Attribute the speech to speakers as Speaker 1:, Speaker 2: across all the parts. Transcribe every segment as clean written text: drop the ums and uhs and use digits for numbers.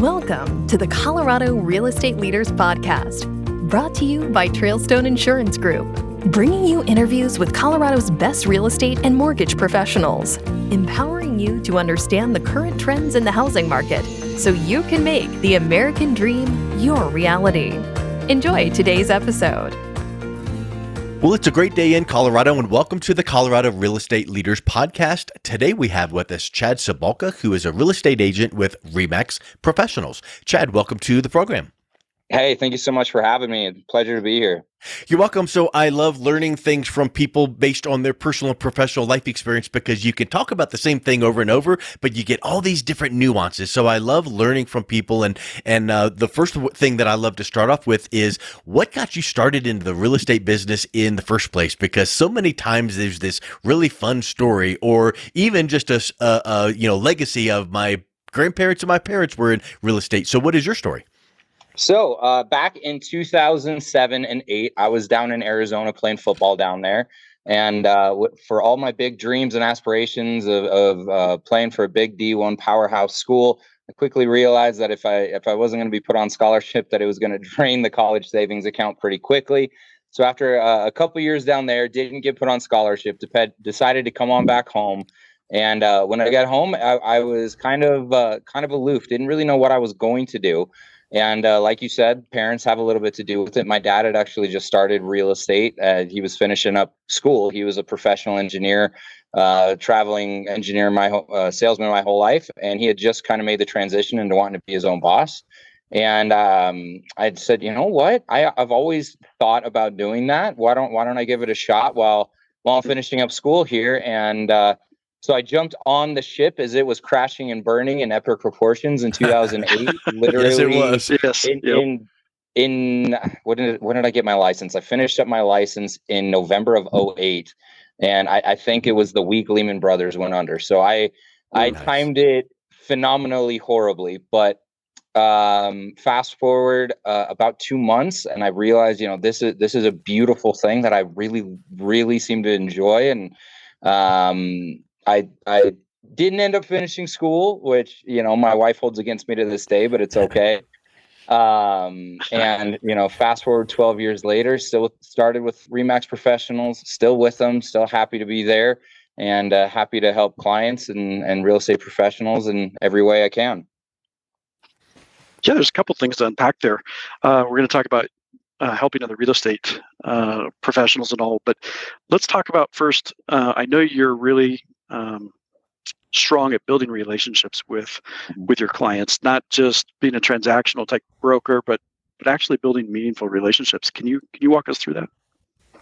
Speaker 1: Welcome to the Colorado Real Estate Leaders Podcast, brought to you by Trailstone Insurance Group, bringing you interviews with Colorado's best real estate and mortgage professionals, empowering you to understand the current trends in the housing market so you can make the American dream your reality. Enjoy today's episode.
Speaker 2: Well, it's a great day in Colorado, and welcome to the Colorado Real Estate Leaders Podcast. Today we have with us Chad Cabalka, who is a real estate agent with REMAX Professionals. Chad, welcome to the program.
Speaker 3: Hey, thank you so much for having me. Pleasure to be here.
Speaker 2: You're welcome. So I love learning things from people based on their personal and professional life experience, because you can talk about the same thing over and over, but you get all these different nuances. So I love learning from people. And the first thing that I love to start off with is, what got you started into the real estate business in the first place? Because so many times there's this really fun story, or even just a legacy of my grandparents and my parents were in real estate. So what is your story?
Speaker 3: So back in 2007 and 8, I was down in Arizona playing football down there. And for all my big dreams and aspirations of playing for a big D1 powerhouse school, I quickly realized that if I wasn't going to be put on scholarship, that it was going to drain the college savings account pretty quickly. So after a couple years down there, didn't get put on scholarship, decided to come on back home. And when I got home, I was kind of aloof, didn't really know what I was going to do. And like you said, parents have a little bit to do with it. My dad had actually just started real estate. He was finishing up school. He was a professional engineer, traveling engineer, salesman my whole life. And he had just kind of made the transition into wanting to be his own boss. And I'd said, you know what? I've always thought about doing that. Why don't I give it a shot while I'm finishing up school here? And so I jumped on the ship as it was crashing and burning in epic proportions in 2008. Literally,
Speaker 2: Yes, it was. Yes.
Speaker 3: When did I get my license? I finished up my license in November of 2008, and I think it was the week Lehman Brothers went under. So I timed it phenomenally horribly. But fast forward about 2 months, and I realized, this is a beautiful thing that I really, really seem to enjoy. And I didn't end up finishing school, which, my wife holds against me to this day, but it's okay. And, fast forward 12 years later, still started with REMAX Professionals, still with them, still happy to be there, and happy to help clients and real estate professionals in every way I can.
Speaker 4: Yeah, there's a couple things to unpack there. We're going to talk about helping other real estate professionals and all, but let's talk about first. I know you're really strong at building relationships with your clients, not just being a transactional type broker, but actually building meaningful relationships. Can you walk us through that?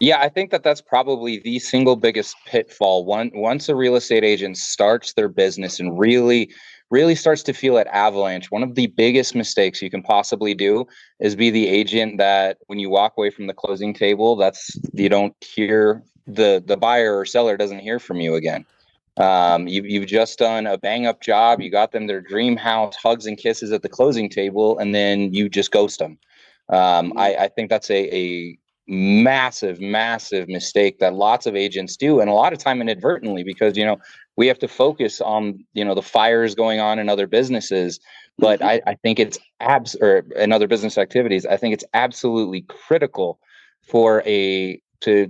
Speaker 3: Yeah, I think that's probably the single biggest pitfall. Once a real estate agent starts their business and really starts to feel it avalanche, one of the biggest mistakes you can possibly do is be the agent that when you walk away from the closing table, you don't hear the buyer or seller doesn't hear from you again. You've just done a bang up job. You got them their dream house, hugs and kisses at the closing table, and then you just ghost them. I think that's a massive mistake that lots of agents do, and a lot of time inadvertently, because we have to focus on the fires going on in other businesses, but I think it's in other business activities. I think it's absolutely critical for to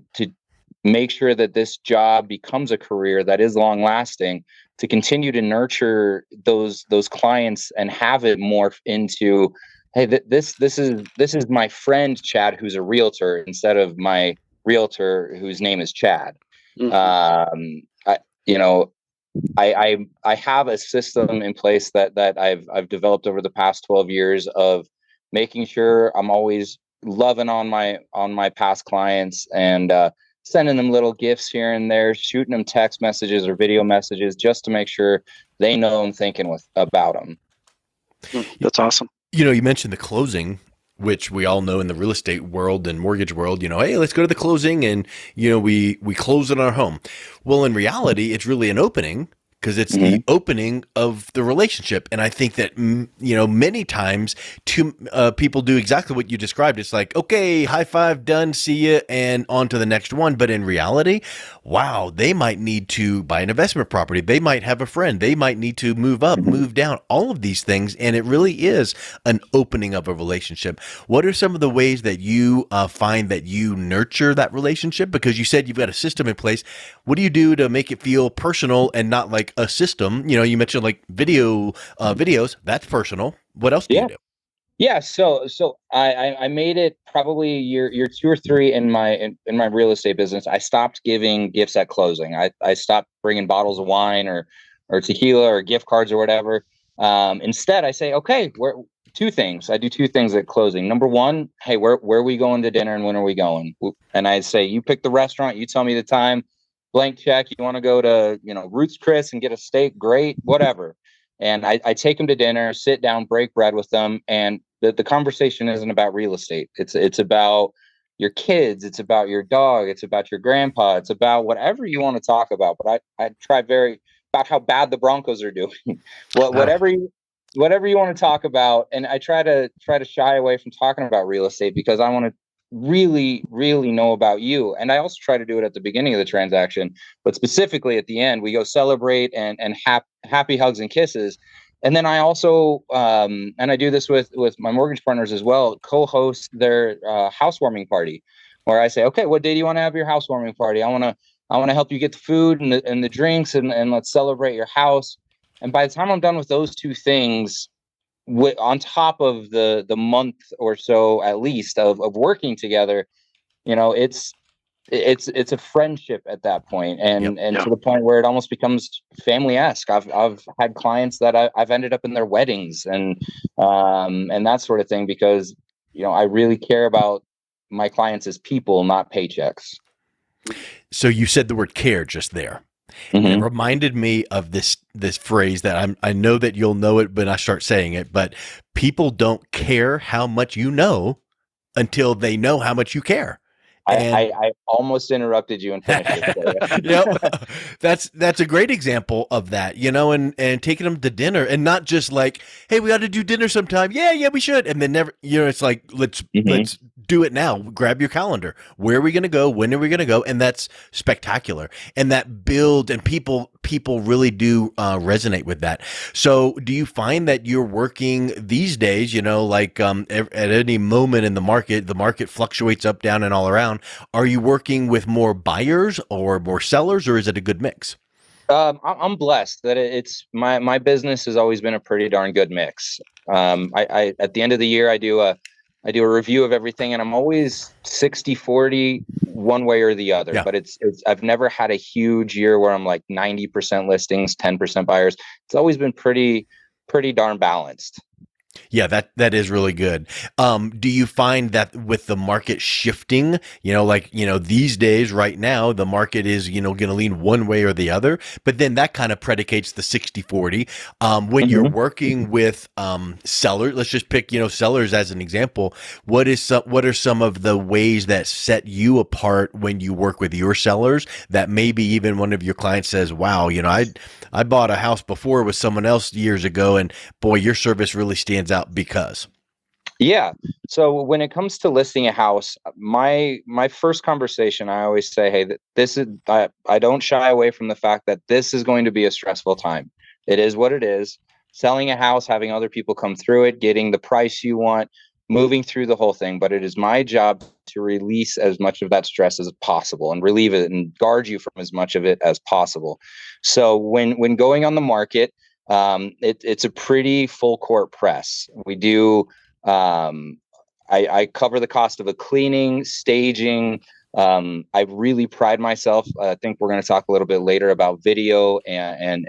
Speaker 3: make sure that this job becomes a career that is long lasting, to continue to nurture those clients and have it morph into, hey, this is my friend Chad, who's a realtor, instead of my realtor whose name is Chad. I have a system in place that I've developed over the past 12 years of making sure I'm always loving on my past clients, and sending them little gifts here and there, shooting them text messages or video messages, just to make sure they know I'm thinking about them.
Speaker 4: That's awesome.
Speaker 2: You mentioned the closing, which we all know in the real estate world and mortgage world, hey, let's go to the closing, and, we close on our home. Well, in reality, it's really an opening, because it's the opening of the relationship. And I think that, many times people do exactly what you described. It's like, okay, high five, done, see you, and on to the next one. But in reality, wow, they might need to buy an investment property. They might have a friend. They might need to move up, move down, all of these things. And it really is an opening of a relationship. What are some of the ways that you find that you nurture that relationship? Because you said you've got a system in place. What do you do to make it feel personal and not like a system? You mentioned like videos. That's personal. What else do you do?
Speaker 3: Yeah, so I made it probably year 2 or 3 in my real estate business. I stopped giving gifts at closing. I stopped bringing bottles of wine or tequila or gift cards or whatever. Instead, I say, okay, two things. I do two things at closing. Number one, hey, where are we going to dinner and when are we going? And I say, you pick the restaurant, you tell me the time, blank check. You want to go to Ruth's Chris and get a steak? Great, whatever. And I take them to dinner, sit down, break bread with them. And the conversation isn't about real estate. It's about your kids. It's about your dog. It's about your grandpa. It's about whatever you want to talk about. But I try about how bad the Broncos are doing. Whatever you want to talk about. And I try to shy away from talking about real estate because I want to really, really know about you. And I also try to do it at the beginning of the transaction, but specifically at the end, we go celebrate and happy hugs and kisses. And then I also, and I do this with my mortgage partners as well, co-host their housewarming party, where I say, okay, what day do you want to have your housewarming party? I want to help you get the food and the drinks and let's celebrate your house. And by the time I'm done with those two things, on top of the month or so at least of working together, it's a friendship at that point, and to the point where it almost becomes family-esque. I've had clients that I've ended up in their weddings and that sort of thing because I really care about my clients as people, not paychecks.
Speaker 2: So you said the word care just there. And it reminded me of this phrase that I know that you'll know it when I start saying it, but people don't care how much you know until they know how much you care.
Speaker 3: I almost interrupted you and finished it.
Speaker 2: That's a great example of that, and taking them to dinner and not just like, hey, we ought to do dinner sometime. Yeah, we should. And then never, it's like, let's do it now. Grab your calendar. Where are we going to go? When are we going to go? And that's spectacular. And that build and people really do resonate with that. So do you find that you're working these days, like at any moment in the market fluctuates up, down, and all around. Are you working with more buyers or more sellers, or is it a good mix?
Speaker 3: I'm blessed that it's my business has always been a pretty darn good mix. I at the end of the year, I do a review of everything, and I'm always 60-40 one way or the other. Yeah. But it's I've never had a huge year where I'm like 90% listings, 10% buyers. It's always been pretty darn balanced.
Speaker 2: Yeah, that is really good. Do you find that with the market shifting, these days right now, the market is, going to lean one way or the other, but then that kind of predicates the 60-40. When you're working with sellers, let's just pick, sellers as an example. What are some of the ways that set you apart when you work with your sellers that maybe even one of your clients says, wow, I bought a house before with someone else years ago, and boy, your service really stands out because?
Speaker 3: Yeah. So when it comes to listing a house, my first conversation, I always say, hey, this is, I don't shy away from the fact that this is going to be a stressful time. It is what it is. Selling a house, having other people come through it, getting the price you want, moving through the whole thing. But it is my job to release as much of that stress as possible and relieve it and guard you from as much of it as possible. So when going on the market, it's a pretty full court press. We do, I cover the cost of a cleaning, staging. I really pride myself. I think we're going to talk a little bit later about video and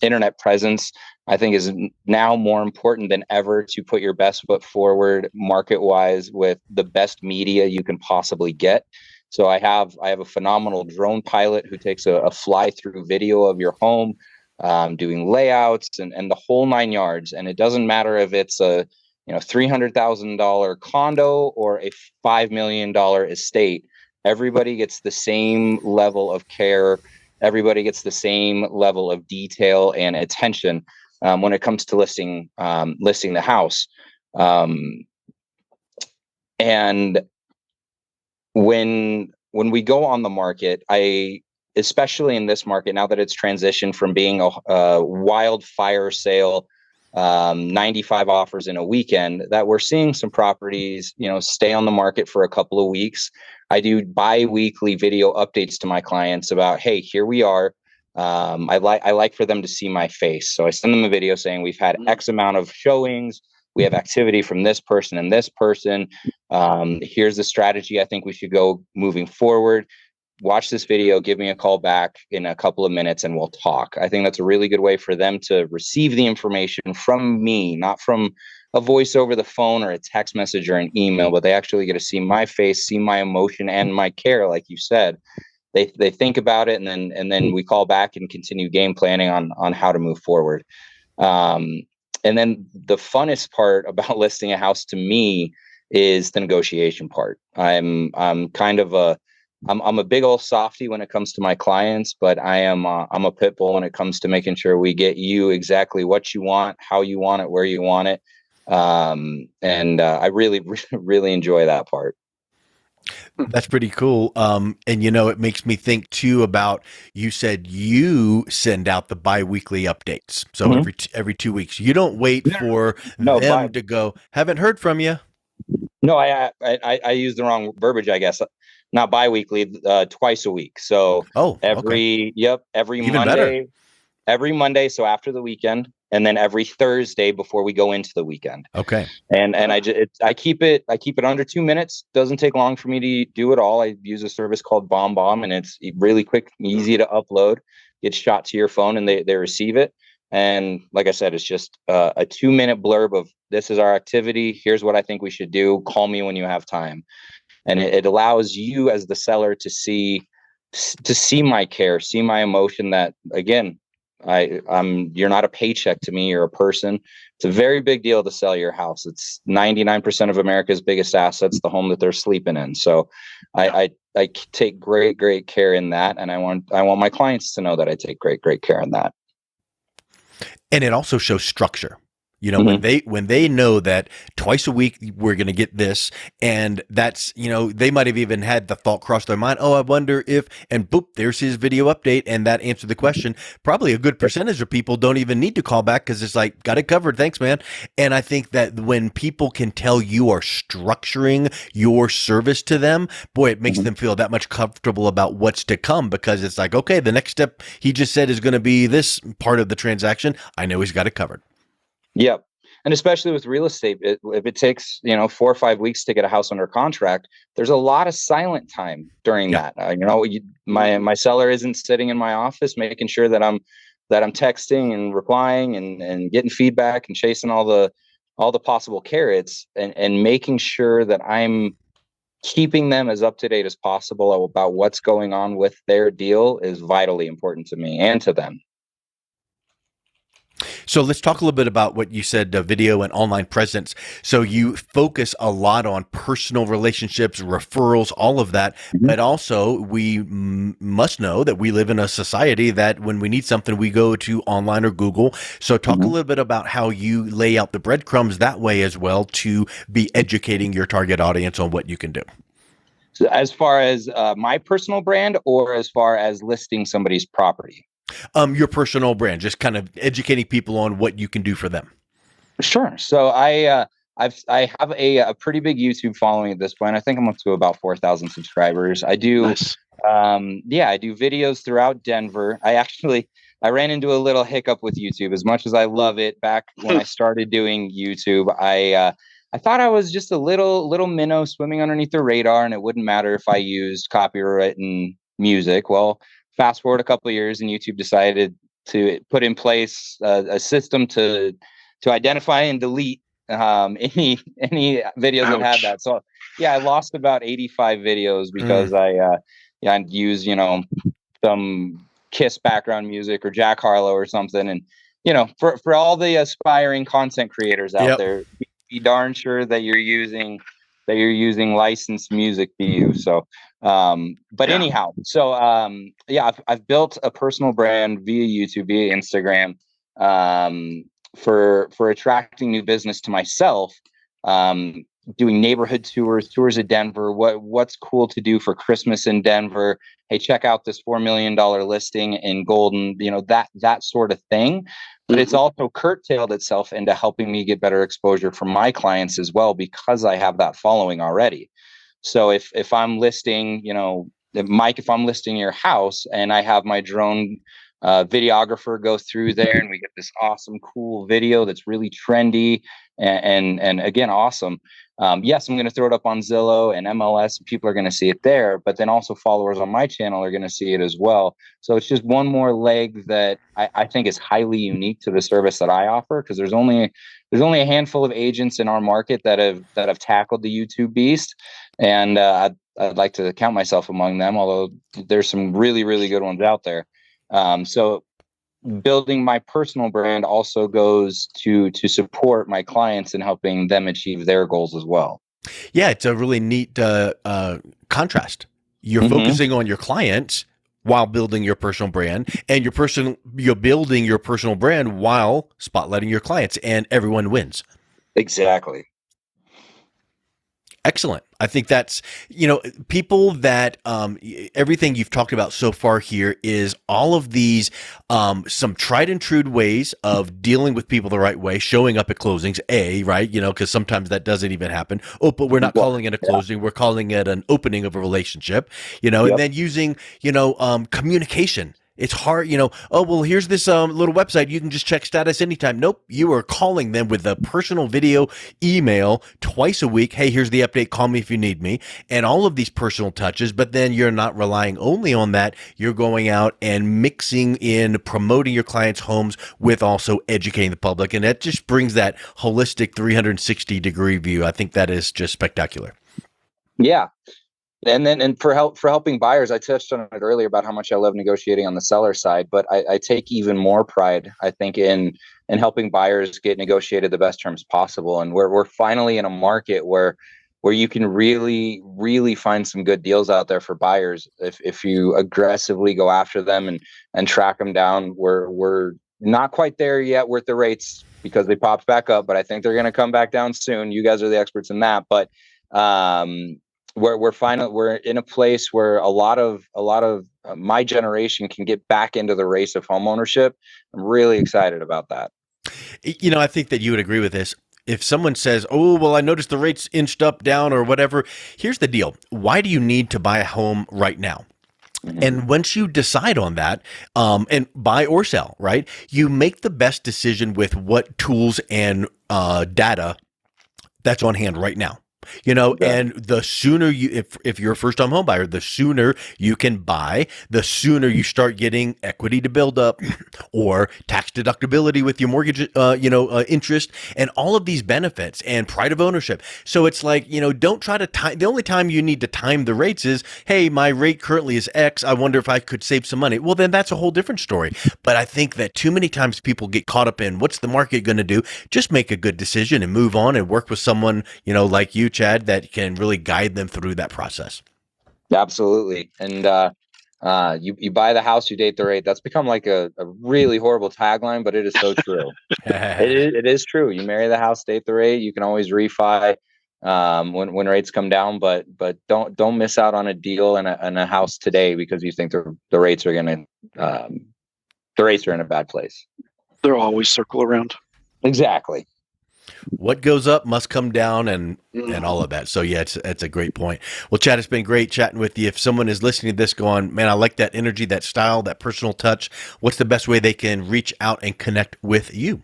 Speaker 3: internet presence. I think is now more important than ever to put your best foot forward market wise with the best media you can possibly get. So I have a phenomenal drone pilot who takes a fly through video of your home, doing layouts and the whole 9 yards. And it doesn't matter if it's a $300,000 condo or a $5 million estate. Everybody gets the same level of care everybody gets the same level of detail and attention when it comes to listing the house. And when we go on the market, especially in this market, now that it's transitioned from being a wildfire sale, 95 offers in a weekend, that we're seeing some properties, stay on the market for a couple of weeks. I do bi-weekly video updates to my clients about, hey, here we are. I like for them to see my face. So I send them a video saying we've had X amount of showings. We have activity from this person and this person. Here's the strategy I think we should go moving forward. Watch this video, give me a call back in a couple of minutes, and we'll talk. I think that's a really good way for them to receive the information from me, not from a voice over the phone or a text message or an email, but they actually get to see my face, see my emotion and my care, like you said. They think about it, and then we call back and continue game planning on how to move forward. And then the funnest part about listing a house to me is the negotiation part. I'm a big old softy when it comes to my clients, but I'm a pit bull when it comes to making sure we get you exactly what you want, how you want it, where you want it. And I really, really enjoy that part.
Speaker 2: That's pretty cool. And it makes me think too about, you said you send out the bi-weekly updates. So every 2 weeks, you don't wait for them to go, haven't heard from you.
Speaker 3: No, I used the wrong verbiage, I guess. Not bi-weekly, twice a week. So every
Speaker 2: Even
Speaker 3: Monday,
Speaker 2: better.
Speaker 3: every Monday. So after the weekend, and then every Thursday before we go into the weekend.
Speaker 2: Okay.
Speaker 3: And I keep it under 2 minutes. Doesn't take long for me to do it all. I use a service called Bomb, and it's really quick, easy to upload. Gets shot to your phone, and they receive it. And like I said, it's just a 2-minute blurb of, this is our activity. Here's what I think we should do. Call me when you have time. And it allows you as the seller to see my care, see my emotion, that again, you're not a paycheck to me, you're a person. It's a very big deal to sell your house. It's 99% of America's biggest assets, the home that they're sleeping in. So I take great care in that. And I want my clients to know that I take great care in that.
Speaker 2: And it also shows structure. When they know that twice a week we're going to get this, and that's, they might have even had the thought cross their mind, oh, I wonder if, and boop, there's his video update, and that answered the question. Probably a good percentage of people don't even need to call back because it's like, got it covered, thanks, man. And I think that when people can tell you are structuring your service to them, boy, it makes them feel that much comfortable about what's to come, because it's like, okay, the next step he just said is going to be this part of the transaction. I know he's got it covered. Yep.
Speaker 3: And especially with real estate, if it takes 4 or 5 weeks to get a house under contract, there's a lot of silent time during that. My seller isn't sitting in my office making sure that I'm texting and replying and getting feedback and chasing all the possible carrots, and making sure that I'm keeping them as up to date as possible about what's going on with their deal is vitally important to me and to them.
Speaker 2: So let's talk a little bit about what you said, video and online presence. So you focus a lot on personal relationships, referrals, all of that. But also we must know that we live in a society that when we need something, we go to online or Google. So talk a little bit about how you lay out the breadcrumbs that way as well, to be educating your target audience on what you can do.
Speaker 3: So as far as my personal brand, or as far as listing somebody's property?
Speaker 2: Your personal brand, just kind of educating people on what you can do for them.
Speaker 3: Sure. So I have a pretty big YouTube following at this point. I think I'm up to about 4,000 subscribers. I do,
Speaker 4: Nice.
Speaker 3: I do videos throughout Denver. I ran into a little hiccup with YouTube. As much as I love it, back when I started doing YouTube, I thought I was just a little minnow swimming underneath the radar, and it wouldn't matter if I used copywritten music. Well, fast forward a couple of years, and YouTube decided to put in place a system to identify and delete any videos that had that. So I lost about 85 videos because I used some Kiss background music or Jack Harlow or something. And for all the aspiring content creators out there, be darn sure that you're using that you're using licensed music to use. So, but
Speaker 4: Yeah.
Speaker 3: anyhow, so yeah, I've built a personal brand via YouTube, via Instagram, for attracting new business to myself. Doing neighborhood tours of Denver. What's cool to do for Christmas in Denver? Hey, check out this $4 million listing in Golden. You know, that sort of thing. But it's also curtailed itself into helping me get better exposure for my clients as well, because I have that following already. So if I'm listing, you know, Mike, if I'm listing your house and I have my drone videographer go through there, and we get this awesome, cool video that's really trendy and again, awesome. Yes, I'm going to throw it up on Zillow and MLS. People are going to see it there, but then also followers on my channel are going to see it as well. So it's just one more leg that I think is highly unique to the service that I offer, because there's only a handful of agents in our market that have tackled the YouTube beast, and I'd like to count myself among them, although there's some really, really good ones out there. So building my personal brand also goes to support my clients and helping them achieve their goals as well.
Speaker 2: Yeah, it's a really neat contrast. You're focusing on your clients while building your personal brand, and you're building your personal brand while spotlighting your clients, and everyone wins.
Speaker 3: Exactly.
Speaker 2: Excellent. I think that's, people that, everything you've talked about so far here is all of these, some tried and true ways of dealing with people the right way, showing up at closings, right? Because sometimes that doesn't even happen. Oh, but we're not calling it a closing. We're calling it an opening of a relationship, and then using, communication. It's hard, oh, well, here's this little website. You can just check status anytime. Nope. You are calling them with a personal video email twice a week. Hey, here's the update. Call me if you need me. And all of these personal touches. But then you're not relying only on that. You're going out and mixing in promoting your clients' homes with also educating the public. And that just brings that holistic 360-degree view. I think that is just spectacular.
Speaker 3: Yeah. And for helping buyers, I touched on it earlier about how much I love negotiating on the seller side, but I take even more pride, I think, in helping buyers get negotiated the best terms possible. And we're finally in a market where you can really, really find some good deals out there for buyers if you aggressively go after them and track them down. We're not quite there yet with the rates, because they popped back up, but I think they're going to come back down soon. You guys are the experts in that, but we're in a place where a lot of my generation can get back into the race of homeownership. I'm really excited about that.
Speaker 2: I think that you would agree with this. If someone says, oh, well, I noticed the rates inched up, down, or whatever, here's the deal. Why do you need to buy a home right now? And once you decide on that, and buy or sell, right, you make the best decision with what tools and data that's on hand right now. And the sooner if you're a first-time home buyer, the sooner you can buy, the sooner you start getting equity to build up, or tax deductibility with your mortgage, interest, and all of these benefits and pride of ownership. So it's like, don't try to time. The only time you need to time the rates is, hey, my rate currently is X. I wonder if I could save some money. Well, then that's a whole different story. But I think that too many times people get caught up in what's the market going to do. Just make a good decision and move on and work with someone, like you, Chad, that can really guide them through that process.
Speaker 3: Absolutely. And you buy the house, you date the rate. That's become like a really horrible tagline, but it is so true. It is true. You marry the house, date the rate. You can always refi when rates come down, but don't miss out on a deal and a house today because you think the rates are going to the rates are in a bad place.
Speaker 4: They'll always circle around.
Speaker 3: Exactly.
Speaker 2: What goes up must come down, and all of that. So yeah, it's a great point. Well, Chad, it's been great chatting with you. If someone is listening to this going, man, I like that energy, that style, that personal touch, what's the best way they can reach out and connect with you?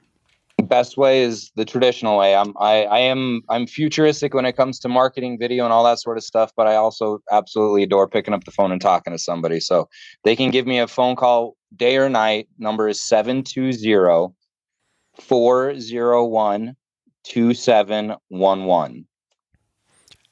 Speaker 3: Best way is the traditional way. I'm futuristic when it comes to marketing, video, and all that sort of stuff, but I also absolutely adore picking up the phone and talking to somebody. So they can give me a phone call day or night. Number is 720-401-2711.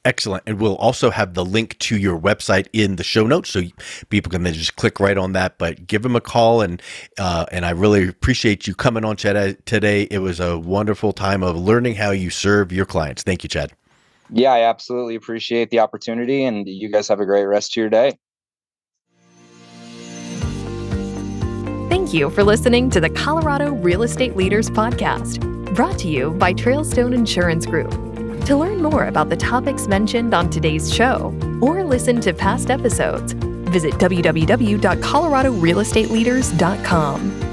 Speaker 2: Excellent. And we'll also have the link to your website in the show notes, so people can then just click right on that. But give them a call, and I really appreciate you coming on, Chad, today. It was a wonderful time of learning how you serve your clients. Thank you, Chad.
Speaker 3: Yeah, I absolutely appreciate the opportunity, and you guys have a great rest of your day.
Speaker 1: Thank you for listening to the Colorado Real Estate Leaders Podcast, brought to you by Trailstone Insurance Group. To learn more about the topics mentioned on today's show or listen to past episodes, visit www.coloradorealestateleaders.com.